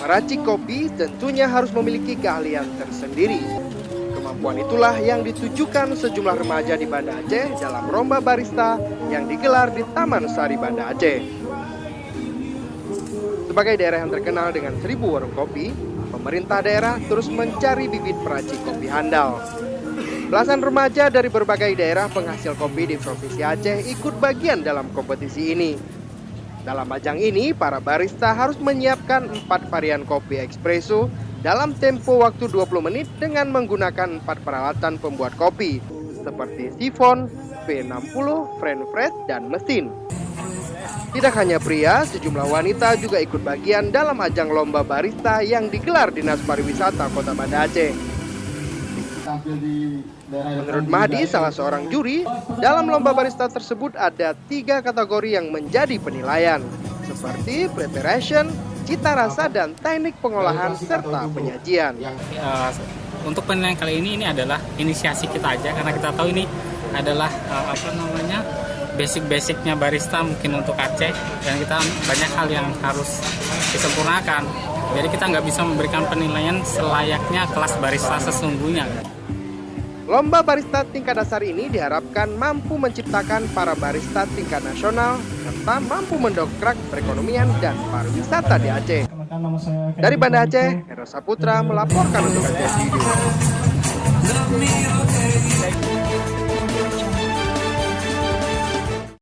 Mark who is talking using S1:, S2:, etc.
S1: Meracik kopi tentunya harus memiliki keahlian tersendiri. Kemampuan itulah yang ditujukan sejumlah remaja di Banda Aceh dalam lomba barista yang digelar di Taman Sari Banda Aceh. Sebagai daerah yang terkenal dengan 1000 warung kopi, pemerintah daerah terus mencari bibit peracik kopi handal. Belasan remaja dari berbagai daerah penghasil kopi di Provinsi Aceh ikut bagian dalam kompetisi ini. Dalam ajang ini, para barista harus menyiapkan 4 varian kopi espresso dalam tempo waktu 20 menit dengan menggunakan 4 peralatan pembuat kopi, seperti sifon, V60, French press, dan mesin. Tidak hanya pria, sejumlah wanita juga ikut bagian dalam ajang lomba barista yang digelar Dinas Pariwisata Kota Banda Aceh. Menurut Mahdi, salah seorang juri, dalam lomba barista tersebut ada 3 kategori yang menjadi penilaian, seperti preparation, cita rasa, dan teknik pengolahan serta penyajian.
S2: Untuk penilaian kali ini adalah inisiasi kita aja, karena kita tahu ini adalah basic-basicnya barista mungkin untuk Aceh, dan kita banyak hal yang harus disempurnakan. Jadi kita nggak bisa memberikan penilaian selayaknya kelas barista sesungguhnya.
S1: Lomba barista tingkat dasar ini diharapkan mampu menciptakan para barista tingkat nasional serta mampu mendongkrak perekonomian dan pariwisata di Aceh. Dari Banda Aceh, Hero Saputra melaporkan untuk Aceh Video.